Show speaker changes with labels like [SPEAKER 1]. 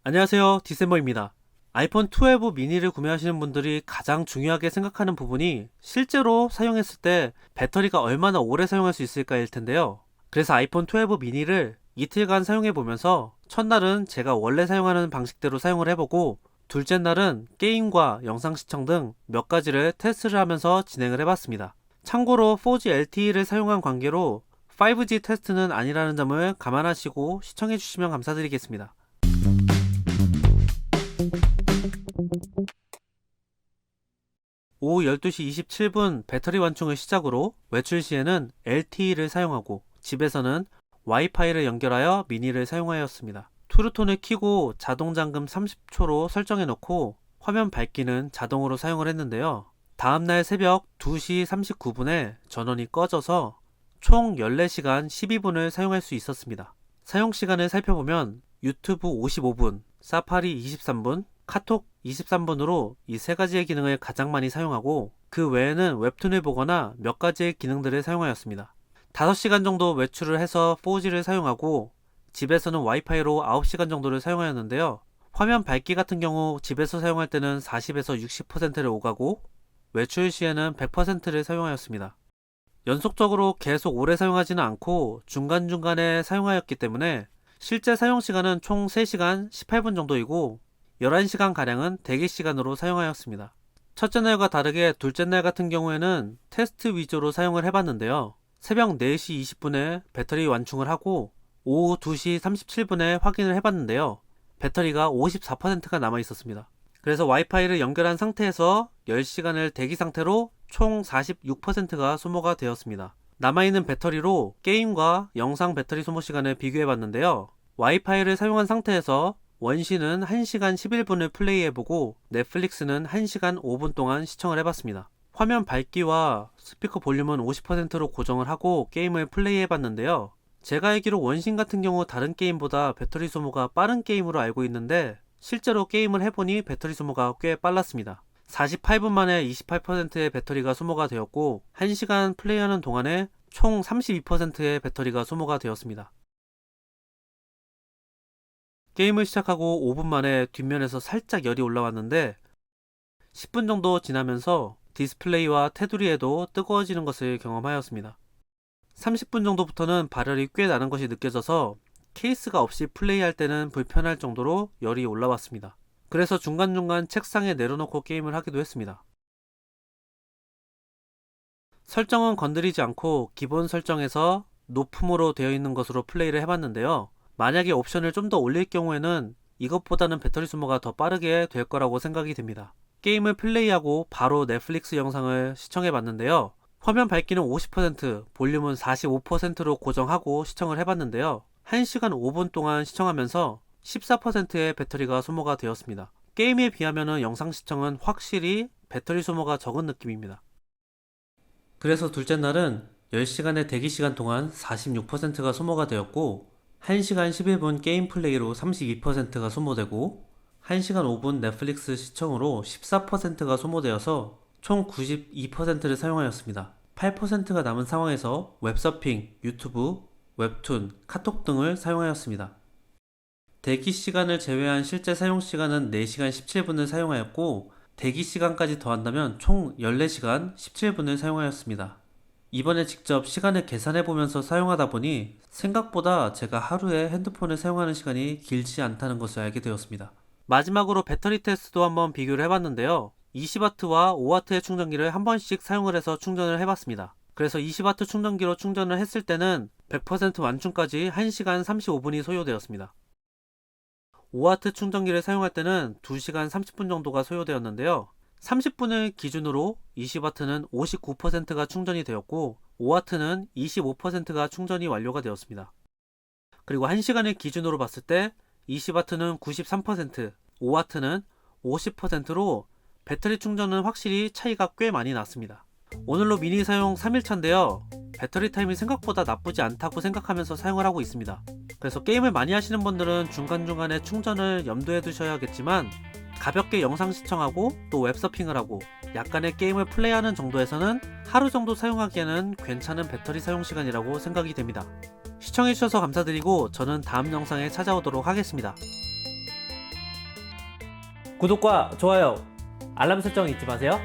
[SPEAKER 1] 안녕하세요, 디셈버입니다. 아이폰 12 미니를 구매하시는 분들이 가장 중요하게 생각하는 부분이 실제로 사용했을 때 배터리가 얼마나 오래 사용할 수 있을까일 텐데요. 그래서 아이폰 12 미니를 이틀간 사용해 보면서 첫날은 제가 원래 사용하는 방식대로 사용을 해보고 둘째 날은 게임과 영상 시청 등 몇 가지를 테스트를 하면서 진행을 해봤습니다. 참고로 4G LTE를 사용한 관계로 5G 테스트는 아니라는 점을 감안하시고 시청해 주시면 감사드리겠습니다. 오후 12시 27분 배터리 완충을 시작으로 외출 시에는 LTE를 사용하고 집에서는 와이파이를 연결하여 미니를 사용하였습니다. 투르톤을 켜고 자동 잠금 30초로 설정해 놓고 화면 밝기는 자동으로 사용을 했는데요. 다음날 새벽 2시 39분에 전원이 꺼져서 총 14시간 12분을 사용할 수 있었습니다. 사용 시간을 살펴보면 유튜브 55분, 사파리 23분, 카톡 23분으로 이 세 가지의 기능을 가장 많이 사용하고 그 외에는 웹툰을 보거나 몇 가지의 기능들을 사용하였습니다. 5시간 정도 외출을 해서 4G를 사용하고 집에서는 와이파이로 9시간 정도를 사용하였는데요. 화면 밝기 같은 경우 집에서 사용할 때는 40에서 60%를 오가고 외출 시에는 100%를 사용하였습니다. 연속적으로 계속 오래 사용하지는 않고 중간중간에 사용하였기 때문에 실제 사용 시간은 총 3시간 18분 정도이고 11시간가량은 대기시간으로 사용하였습니다. 첫째 날과 다르게 둘째 날 같은 경우에는 테스트 위주로 사용을 해봤는데요. 새벽 4시 20분에 배터리 완충을 하고 오후 2시 37분에 확인을 해봤는데요. 배터리가 54%가 남아 있었습니다. 그래서 와이파이를 연결한 상태에서 10시간을 대기 상태로 총 46%가 소모가 되었습니다. 남아있는 배터리로 게임과 영상 배터리 소모 시간을 비교해봤는데요. 와이파이를 사용한 상태에서 원시는 1시간 11분을 플레이해보고 넷플릭스는 1시간 5분 동안 시청을 해봤습니다. 화면 밝기와 스피커 볼륨은 50%로 고정을 하고 게임을 플레이해봤는데요. 제가 알기로 원신 같은 경우 다른 게임보다 배터리 소모가 빠른 게임으로 알고 있는데 실제로 게임을 해보니 배터리 소모가 꽤 빨랐습니다. 48분 만에 28%의 배터리가 소모가 되었고 1시간 플레이하는 동안에 총 32%의 배터리가 소모가 되었습니다. 게임을 시작하고 5분 만에 뒷면에서 살짝 열이 올라왔는데 10분 정도 지나면서 디스플레이와 테두리에도 뜨거워지는 것을 경험하였습니다. 30분 정도부터는 발열이 꽤 나는 것이 느껴져서 케이스가 없이 플레이할 때는 불편할 정도로 열이 올라왔습니다. 그래서 중간중간 책상에 내려놓고 게임을 하기도 했습니다. 설정은 건드리지 않고 기본 설정에서 높음으로 되어 있는 것으로 플레이를 해봤는데요. 만약에 옵션을 좀 더 올릴 경우에는 이것보다는 배터리 소모가 더 빠르게 될 거라고 생각이 듭니다. 게임을 플레이하고 바로 넷플릭스 영상을 시청해 봤는데요. 화면 밝기는 50%, 볼륨은 45%로 고정하고 시청을 해봤는데요. 1시간 5분 동안 시청하면서 14%의 배터리가 소모가 되었습니다. 게임에 비하면 영상 시청은 확실히 배터리 소모가 적은 느낌입니다. 그래서 둘째 날은 10시간의 대기시간 동안 46%가 소모가 되었고 1시간 11분 게임 플레이로 32%가 소모되고 1시간 5분 넷플릭스 시청으로 14%가 소모되어서 총 92%를 사용하였습니다. 8%가 남은 상황에서 웹서핑, 유튜브, 웹툰, 카톡 등을 사용하였습니다. 대기 시간을 제외한 실제 사용 시간은 4시간 17분을 사용하였고 대기 시간까지 더한다면 총 14시간 17분을 사용하였습니다. 이번에 직접 시간을 계산해 보면서 사용하다 보니 생각보다 제가 하루에 핸드폰을 사용하는 시간이 길지 않다는 것을 알게 되었습니다. 마지막으로 배터리 테스트도 한번 비교를 해봤는데요. 20W와 5W의 충전기를 한 번씩 사용을 해서 충전을 해봤습니다. 그래서 20W 충전기로 충전을 했을 때는 100% 완충까지 1시간 35분이 소요되었습니다. 5W 충전기를 사용할 때는 2시간 30분 정도가 소요되었는데요. 30분을 기준으로 20W는 59%가 충전이 되었고 5W는 25%가 충전이 완료가 되었습니다. 그리고 1시간을 기준으로 봤을 때 20W는 93%, 5W는 50%로 배터리 충전은 확실히 차이가 꽤 많이 났습니다. 오늘로 미니 사용 3일차인데요. 배터리 타임이 생각보다 나쁘지 않다고 생각하면서 사용을 하고 있습니다. 그래서 게임을 많이 하시는 분들은 중간중간에 충전을 염두에 두셔야겠지만 가볍게 영상 시청하고 또 웹서핑을 하고 약간의 게임을 플레이하는 정도에서는 하루 정도 사용하기에는 괜찮은 배터리 사용 시간이라고 생각이 됩니다. 시청해주셔서 감사드리고 저는 다음 영상에 찾아오도록 하겠습니다. 구독과 좋아요, 알람 설정 잊지 마세요.